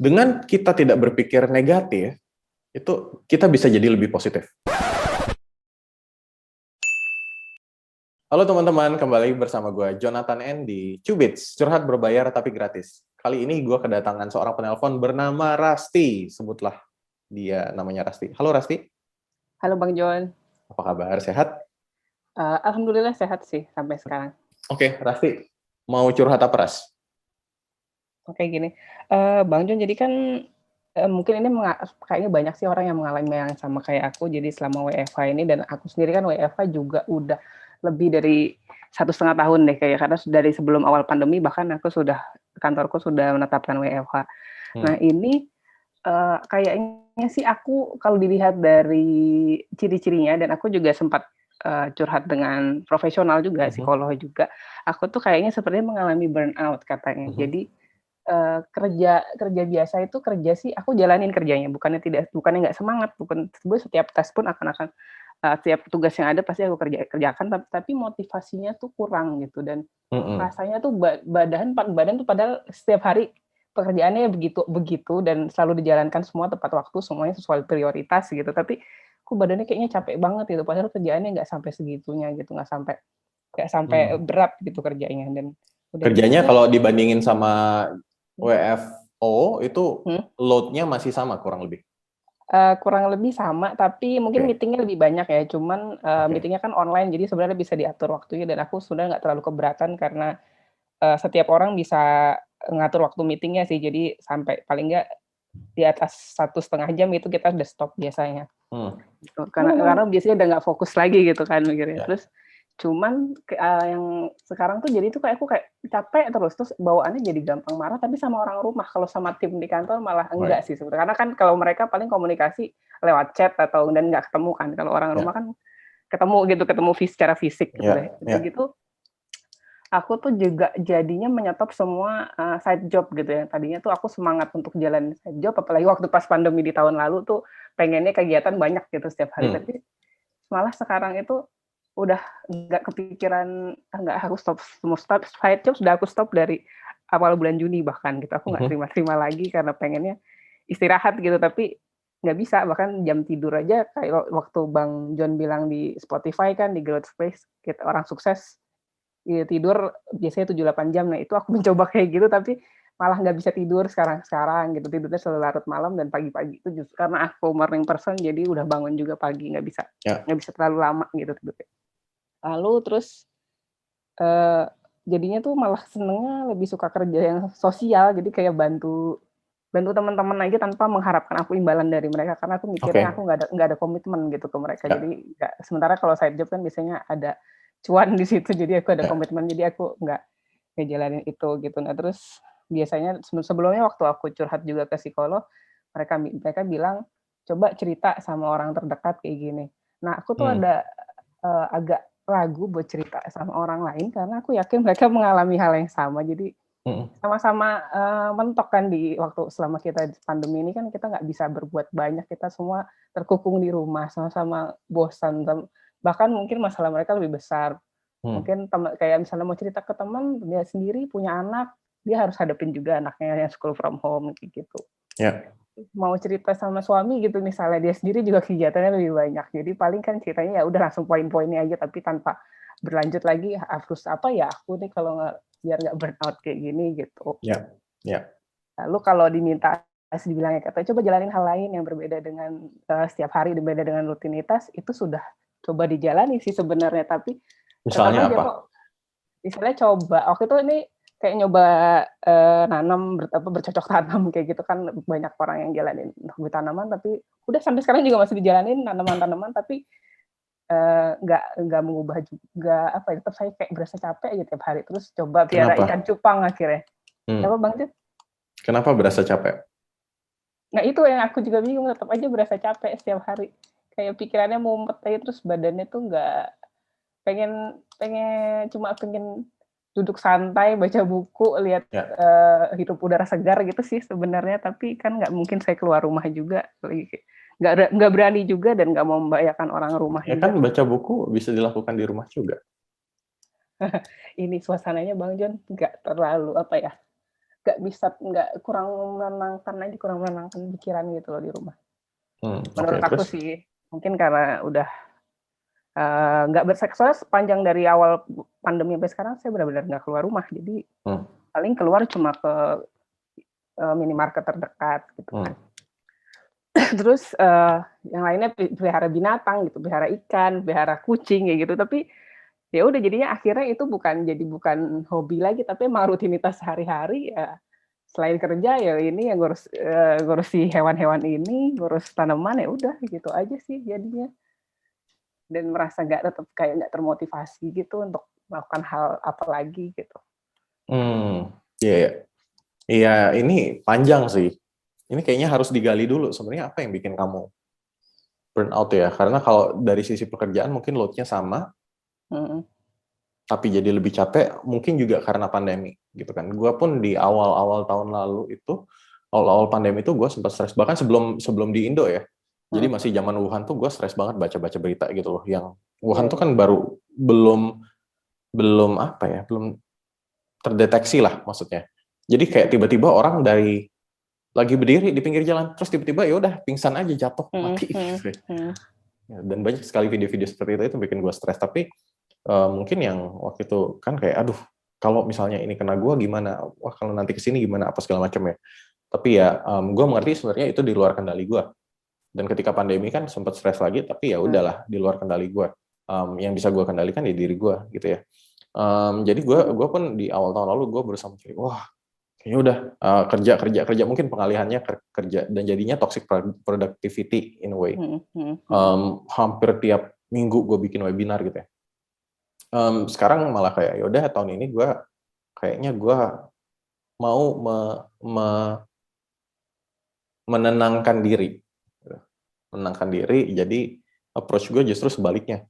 Dengan kita tidak berpikir negatif, itu kita bisa jadi lebih positif. Halo teman-teman, kembali bersama gue Jonathan N di Cubits, curhat berbayar tapi gratis. Kali ini gue kedatangan seorang penelpon bernama Rasti, sebutlah dia namanya Rasti. Halo Rasti, Halo Bang Jon. apa kabar? Sehat? Alhamdulillah sehat sih sampai sekarang. Oke, Rasti, mau curhat apa Ras? Oke gini, Bang Jon jadi kan, mungkin ini kayaknya banyak sih orang yang mengalami yang sama kayak aku, jadi selama WFH ini dan aku sendiri kan WFH juga udah lebih dari 1,5 tahun deh kayak, karena dari sebelum awal pandemi bahkan kantorku sudah menetapkan WFH. Nah ini, kayaknya sih aku kalau dilihat dari ciri-cirinya dan aku juga sempat, curhat dengan profesional juga, psikolog juga, aku tuh kayaknya sepertinya mengalami burnout katanya. Jadi, kerja biasa itu kerja sih aku jalanin kerjanya, bukannya nggak semangat, sebenarnya setiap tes pun setiap tugas yang ada pasti aku kerjakan, tapi motivasinya tuh kurang gitu dan rasanya tuh badan tuh padahal setiap hari pekerjaannya begitu dan selalu dijalankan semua tepat waktu, semuanya sesuai prioritas gitu, tapi kok badannya kayaknya capek banget gitu, padahal kerjaannya nggak sampai segitunya gitu, nggak sampai berat gitu kerjanya dan udah Kerjanya gitu kalau dibandingin sama WFO, itu hmm, load-nya masih sama kurang lebih? kurang lebih sama, tapi mungkin Oke, meeting-nya lebih banyak ya, cuman, oke. meeting-nya kan online, jadi sebenarnya bisa diatur waktunya dan aku sudah nggak terlalu keberatan karena, setiap orang bisa ngatur waktu meeting-nya sih, jadi sampai paling nggak di atas 1,5 jam itu kita udah stop biasanya. Hmm. Gitu, karena biasanya udah nggak fokus lagi gitu kan mikirnya. Ya. Terus cuman yang sekarang tuh jadi tuh kayak aku kayak capek terus bawaannya jadi gampang marah tapi sama orang rumah. Kalau sama tim di kantor malah Baik. enggak sih sebenarnya. Karena kan kalau mereka paling komunikasi lewat chat dan nggak ketemu kan. Kalau orang rumah Ya, kan ketemu secara fisik gitu deh. ya, Udah ya. gitu aku tuh juga jadinya menyetop semua, side job gitu ya. Tadinya tuh aku semangat untuk jalan side job, apalagi waktu pas pandemi di tahun lalu tuh pengennya kegiatan banyak gitu setiap hari, Hmm. tapi malah sekarang itu udah nggak kepikiran, nggak aku stop side job sudah aku stop dari awal bulan Juni bahkan gitu. Aku nggak terima-terima lagi karena pengennya istirahat gitu, tapi nggak bisa. Bahkan jam tidur aja kayak waktu Bang John bilang di Spotify kan, di Growth Space, kita orang sukses tidur biasanya 7-8 jam. Nah, itu aku mencoba kayak gitu, tapi malah nggak bisa tidur sekarang gitu. Tidurnya selalu larut malam dan pagi-pagi itu justru karena aku morning person, jadi udah bangun juga pagi, Ya. nggak bisa terlalu lama gitu tidurnya. Lalu terus, eee, jadinya tuh malah senengnya lebih suka kerja yang sosial, jadi kayak bantu bantu teman-teman aja tanpa mengharapkan aku imbalan dari mereka, karena aku mikirnya Oke. aku nggak ada komitmen gitu ke mereka. Ya, Jadi sementara kalau side job kan biasanya ada cuan di situ, jadi aku ada ya. komitmen, jadi aku nggak ngejalanin itu gitu. Nah terus biasanya sebelumnya waktu aku curhat juga ke psikolog, mereka bilang, "Coba cerita sama orang terdekat kayak gini." Nah aku tuh Hmm. ada, agak ragu buat cerita sama orang lain karena aku yakin mereka mengalami hal yang sama. Jadi Hmm. sama-sama, mentok kan di waktu selama kita pandemi ini kan kita nggak bisa berbuat banyak, kita semua terkungkung di rumah, sama-sama bosan, bahkan mungkin masalah mereka lebih besar. Hmm. Mungkin kayak misalnya mau cerita ke teman, dia sendiri punya anak, dia harus hadapin juga anaknya yang school from home kayak gitu. Ya. Mau cerita sama suami gitu misalnya, dia sendiri juga kegiatannya lebih banyak. Jadi paling kan ceritanya ya udah langsung poin-poinnya aja, tapi tanpa berlanjut lagi harus apa ya aku nih kalau nggak biar nggak burnout kayak gini gitu. Ya. Ya. Lalu kalau dibilangnya katanya coba jalanin hal lain yang berbeda dengan setiap hari, berbeda dengan rutinitas, itu sudah coba dijalani sih sebenarnya, tapi tetap Misalnya aja apa? kok. Misalnya coba waktu itu ini kayak nyoba, nanam bercocok tanam kayak gitu kan banyak orang yang jalanin hobi tanaman, tapi udah sampai sekarang juga masih dijalanin tanaman-tanaman, tapi, nggak mengubah juga apa ya, tetap saya kayak berasa capek aja tiap hari, terus coba piara Kenapa? ikan cupang akhirnya. Hmm. Apa Bang Tit? Kenapa berasa capek? Nah itu yang aku juga bingung, tetap aja berasa capek setiap hari. Kayak pikirannya mumet aja, terus badannya tuh nggak pengen pengen cuma pengen duduk santai, baca buku, lihat, Ya. hirup udara segar gitu sih sebenarnya, tapi kan nggak mungkin saya keluar rumah juga, lagi nggak berani juga dan nggak mau membahayakan orang rumah Ya kan juga. baca buku bisa dilakukan di rumah juga. Ini suasananya Bang Jon nggak terlalu apa ya, kurang menenangkan pikiran gitu loh di rumah. Oke, Menurut aku terus? sih, mungkin karena udah nggak soalnya sepanjang dari awal pandemi sampai sekarang saya benar-benar nggak keluar rumah. Jadi Hmm, paling keluar cuma ke minimarket terdekat gitu kan. hmm, Terus yang lainnya pelihara binatang gitu, pelihara ikan, pelihara kucing kayak gitu. Tapi ya udah jadinya akhirnya itu bukan hobi lagi, tapi emang rutinitas sehari-hari ya. Selain kerja ya ini yang ngurus si hewan-hewan ini, ngurus tanaman ya udah gitu aja sih jadinya. Dan merasa tetap kayak nggak termotivasi gitu untuk melakukan hal apa lagi gitu. iya, iya. Iya, ini panjang sih. Ini kayaknya harus digali dulu. Sebenarnya apa yang bikin kamu burn out ya? Karena kalau dari sisi pekerjaan mungkin load-nya sama, Mm-mm. tapi jadi lebih capek. Mungkin juga karena pandemi, gitu kan. Gua pun di awal-awal tahun lalu itu, awal-awal pandemi itu gue sempat stres. Bahkan sebelum di Indo ya. Jadi masih zaman Wuhan tuh gue stres banget baca-baca berita gitu loh. Yang Wuhan Iya, tuh iya. kan baru belum apa ya, belum terdeteksi lah maksudnya. Jadi kayak tiba-tiba orang dari lagi berdiri di pinggir jalan, terus tiba-tiba ya udah pingsan aja, jatuh, mati. Ya, dan banyak sekali video-video seperti itu bikin gue stres. Tapi mungkin yang waktu itu kan kayak, aduh, kalau misalnya ini kena gue gimana? Wah, kalau nanti kesini gimana? Apa segala macam ya. Tapi ya gue mengerti sebenarnya itu di luar kendali gue. Dan ketika pandemi kan sempat stres lagi, tapi ya udahlah di luar kendali gue. Yang bisa gue kendalikan ya diri gue gitu ya. Jadi gue pun di awal tahun lalu gue berusaha mencari, wah kayaknya udah kerja mungkin pengalihannya kerja dan jadinya toxic productivity in a way. Hampir tiap minggu gue bikin webinar gitu ya. Sekarang malah kayak yaudah tahun ini kayaknya gue mau menenangkan diri, jadi approach gue justru sebaliknya.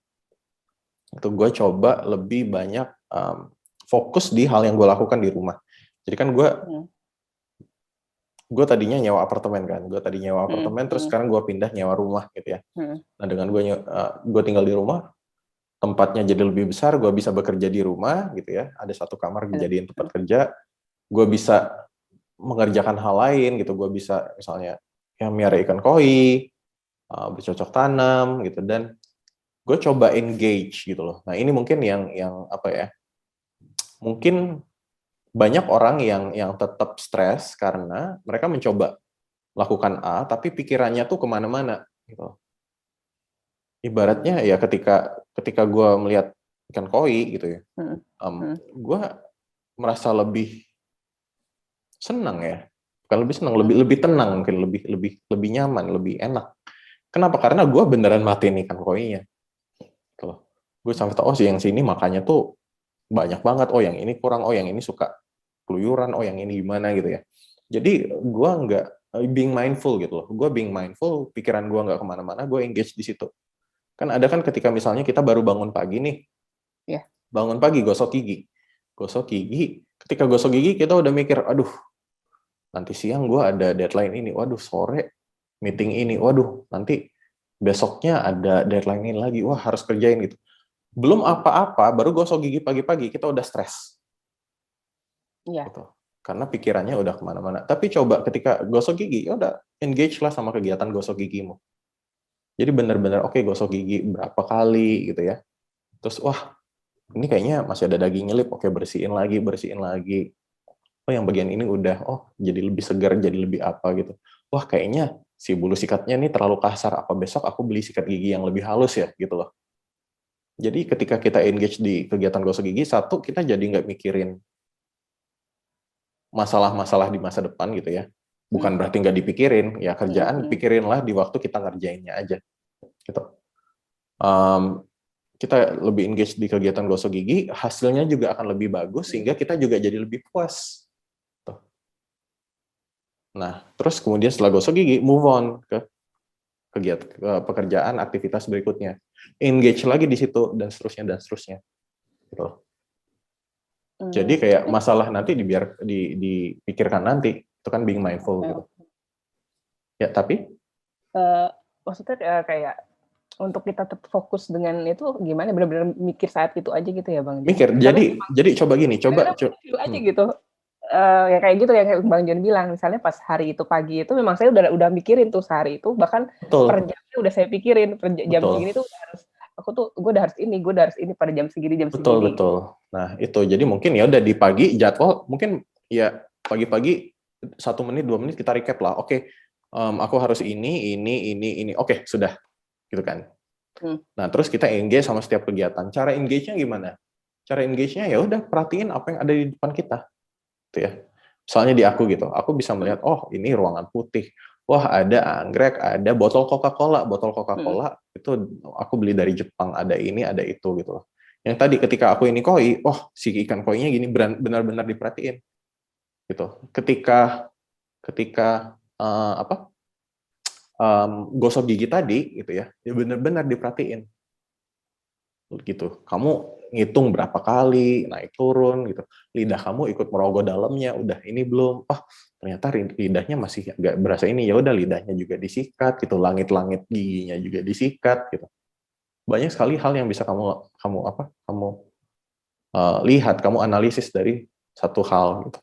Itu gue coba lebih banyak fokus di hal yang gue lakukan di rumah. Jadi kan gue tadinya nyewa apartemen kan, terus sekarang gue pindah nyewa rumah gitu ya. Nah dengan gue tinggal di rumah, tempatnya jadi lebih besar, gue bisa bekerja di rumah gitu ya, ada satu kamar dijadiin tempat kerja, gue bisa mengerjakan hal lain gitu, gue bisa misalnya ya miara ikan koi, bercocok tanam gitu, dan gue coba engage gitu loh. Nah ini mungkin yang apa ya, mungkin banyak orang yang tetap stres karena mereka mencoba lakukan A, tapi pikirannya tuh kemana-mana gitu. Ibaratnya ya ketika gue melihat ikan koi gitu ya, gue merasa lebih senang ya, bukan lebih senang, lebih tenang mungkin, lebih nyaman, lebih enak. Kenapa? Karena gue beneran matiin ikan koinya. Gitu loh. Gue sampai tahu, oh sih yang sini makanya tuh banyak banget, oh yang ini kurang, oh yang ini suka keluyuran, oh yang ini gimana gitu ya. Jadi gue nggak being mindful gitu loh. Gue being mindful, pikiran gue nggak kemana-mana, gue engage di situ. Kan ada kan ketika misalnya kita baru bangun pagi nih, bangun pagi gosok gigi, ketika gosok gigi kita udah mikir, aduh nanti siang gue ada deadline ini, waduh sore meeting ini, waduh nanti besoknya ada deadline ini lagi, wah harus kerjain gitu. Belum apa-apa, baru gosok gigi pagi-pagi kita udah stres. Gitu. Karena pikirannya udah kemana-mana. Tapi coba ketika gosok gigi, ya udah engage lah sama kegiatan gosok gigimu. Jadi benar-benar oke, gosok gigi berapa kali gitu ya. Terus wah ini kayaknya masih ada daging nyelip, oke bersihin lagi. Oh yang bagian ini udah, oh jadi lebih segar, jadi lebih apa gitu. Wah kayaknya si bulu sikatnya ini terlalu kasar, apa besok aku beli sikat gigi yang lebih halus ya gitu loh. Jadi ketika kita engage di kegiatan gosok gigi, satu kita jadi nggak mikirin masalah-masalah di masa depan gitu ya. Bukan berarti nggak dipikirin, ya kerjaan pikirinlah di waktu kita ngerjainnya aja. Gitu. Kita lebih engage di kegiatan gosok gigi, hasilnya juga akan lebih bagus, sehingga kita juga jadi lebih puas. Tuh. Nah, terus kemudian setelah gosok gigi, move on ke kegiatan pekerjaan, aktivitas berikutnya. Engage lagi di situ, dan seterusnya. Gitu. Jadi kayak masalah nanti dipikirkan nanti, itu kan being mindful gitu. Ya, tapi? Maksudnya kayak untuk kita tetap fokus dengan itu gimana, benar-benar mikir saat itu aja gitu ya Bang? Mikir, jadi coba gini, coba aja gitu. ya kayak gitu ya, kayak Bang Jon bilang, misalnya pas hari itu pagi itu memang saya udah mikirin tuh sehari itu, bahkan per Betul, jamnya udah saya pikirin, jam betul, segini tuh udah harus, gue udah harus ini pada jam betul, segini. betul. Nah, itu. Jadi mungkin ya udah di pagi jadwal, mungkin ya pagi-pagi 1 menit, 2 menit kita recap lah. Oke, aku harus ini. Oke, sudah. Gitu kan. Hmm. Nah, terus kita engage sama setiap kegiatan. Cara engage-nya gimana? Cara engage-nya ya udah perhatiin apa yang ada di depan kita. Gitu ya. Misalnya di aku gitu, aku bisa melihat, oh ini ruangan putih, wah ada anggrek, ada botol Coca-Cola itu aku beli dari Jepang, ada ini, ada itu gitu loh. Yang tadi ketika aku ini koi, oh si ikan koinya gini benar-benar diperhatiin gitu. Ketika gosok gigi tadi gitu ya benar-benar diperhatiin gitu. Kamu ngitung berapa kali naik turun gitu. Lidah kamu ikut merogoh dalamnya, udah ini belum? Oh, ternyata lidahnya masih nggak berasa ini. Ya udah lidahnya juga disikat gitu, langit-langit giginya juga disikat gitu. Banyak sekali hal yang bisa kamu lihat, kamu analisis dari satu hal gitu.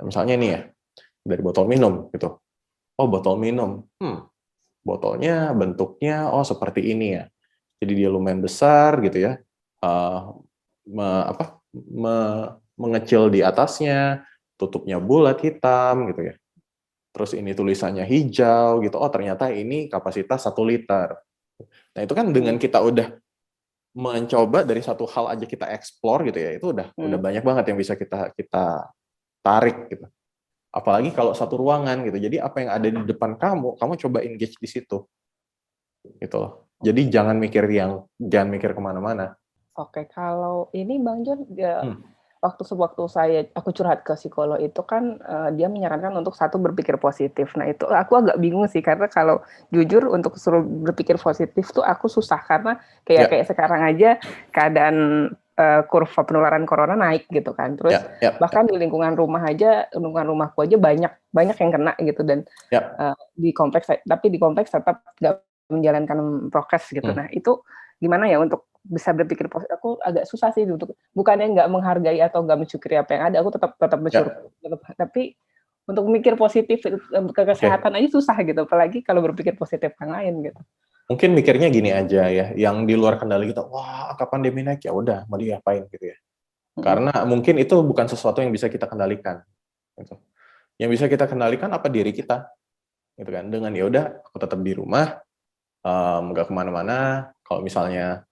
Misalnya nih ya, dari botol minum gitu. Oh, botol minum. Botolnya bentuknya seperti ini ya. Jadi dia lumayan besar gitu ya. Mengecil di atasnya, tutupnya bulat hitam gitu ya. Terus ini tulisannya hijau gitu. Oh, ternyata ini kapasitas 1 liter. Nah, itu kan dengan kita udah mencoba dari satu hal aja kita explore gitu ya. Itu udah banyak banget yang bisa kita tarik gitu. Apalagi kalau satu ruangan gitu. Jadi apa yang ada di depan kamu coba engage di situ. Gitu loh. Jadi jangan mikir kemana-mana. Oke, kalau ini Bang Jon, Hmm. waktu aku curhat ke psikolog itu kan dia menyarankan untuk satu berpikir positif. Nah itu aku agak bingung sih karena kalau jujur untuk suruh berpikir positif tuh aku susah karena Ya, kayak sekarang aja keadaan kurva penularan corona naik gitu kan. Terus ya. bahkan di lingkungan rumahku aja banyak yang kena gitu dan di kompleks tetap nggak menjalankan prokes gitu. Nah itu gimana ya untuk bisa berpikir positif? Aku agak susah sih untuk bukannya nggak menghargai atau nggak mensyukuri apa yang ada, aku tetap bersyukur, tapi untuk mikir positif ke kesehatan aja susah gitu, apalagi kalau berpikir positif yang lain gitu. Mungkin mikirnya gini aja ya, yang di luar kendali kita, wah angka pandemi naik ya udah mau diapain gitu ya. Karena mungkin itu bukan sesuatu yang bisa kita kendalikan. Gitu. Yang bisa kita kendalikan apa diri kita, gitu kan. Dengan ya udah aku tetap di rumah, nggak kemana-mana. Kalau misalnya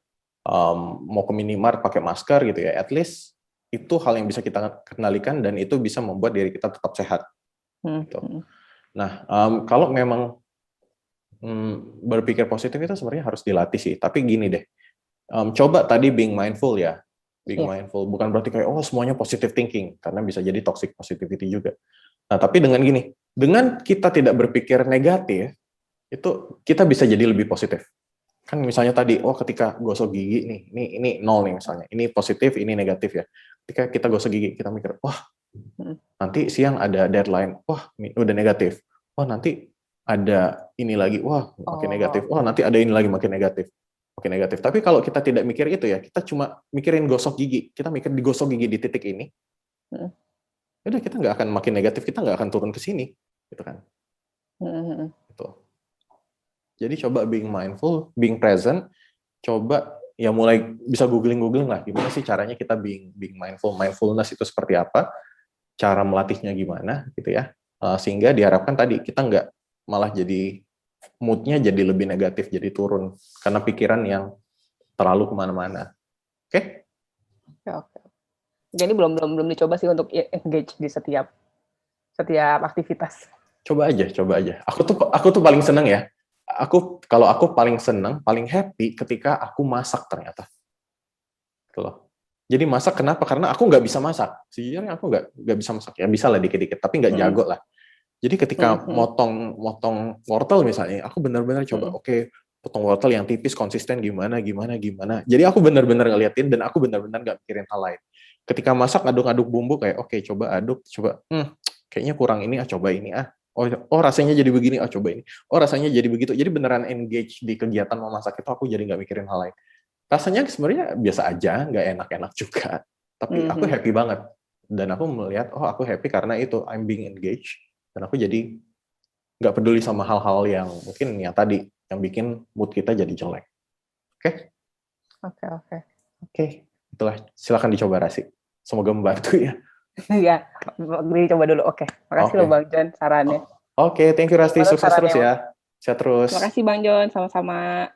mau ke minimart pakai masker gitu ya, at least itu hal yang bisa kita kendalikan dan itu bisa membuat diri kita tetap sehat. Gitu. Nah, kalau memang berpikir positif itu sebenarnya harus dilatih sih. Tapi gini deh, coba tadi being mindful ya, mindful bukan berarti kayak semuanya positive thinking karena bisa jadi toxic positivity juga. Nah, tapi dengan gini, dengan kita tidak berpikir negatif, itu kita bisa jadi lebih positif. Kan misalnya tadi, ketika gosok gigi nih, ini 0 nih misalnya, ini positif, ini negatif ya. Ketika kita gosok gigi, kita mikir, nanti siang ada deadline, ini udah negatif. Nanti ada ini lagi, makin negatif. Nanti ada ini lagi makin negatif. Makin negatif. Tapi kalau kita tidak mikir itu ya, kita cuma mikirin gosok gigi, kita mikir digosok gigi di titik ini, udah kita nggak akan makin negatif, kita nggak akan turun ke sini, gitu kan. Gitu. Jadi coba being mindful, being present, coba ya mulai bisa googling lah, gimana sih caranya kita being mindful, mindfulness itu seperti apa, cara melatihnya gimana, gitu ya, sehingga diharapkan tadi kita nggak malah jadi moodnya jadi lebih negatif, jadi turun karena pikiran yang terlalu kemana-mana. Oke? Oke. Jadi belum dicoba sih untuk engage di setiap aktivitas. Coba aja. Aku tuh paling seneng ya. Kalau aku paling seneng, paling happy ketika aku masak ternyata. Gitu loh. Jadi masak kenapa? Karena aku nggak bisa masak. Sejujurnya aku nggak bisa masak. Ya bisa lah dikit-dikit, tapi nggak jago lah. Jadi ketika motong wortel misalnya, aku benar-benar coba, potong wortel yang tipis, konsisten gimana. Jadi aku benar-benar ngeliatin dan aku benar-benar nggak mikirin hal lain. Ketika masak aduk-aduk bumbu kayak coba aduk, kayaknya kurang ini coba ini Oh rasanya jadi begini, coba ini. Oh rasanya jadi begitu. Jadi beneran engage di kegiatan memasak itu aku jadi nggak mikirin hal lain. Rasanya sebenarnya biasa aja, nggak enak-enak juga. Tapi aku happy banget. Dan aku melihat, oh aku happy karena itu, I'm being engaged, dan aku jadi nggak peduli sama hal-hal yang mungkin ya tadi, yang bikin mood kita jadi jelek. Oke? Oke. Oke, itulah. Silakan dicoba Rasi. Semoga membantu ya. Iya, dicoba dulu. Oke, makasih loh Oke. Bang Jon sarannya. Oke, thank you Rasti. Gimana Sukses terus sarannya, Bang? ya. Sehat terus. Makasih Bang Jon, sama-sama.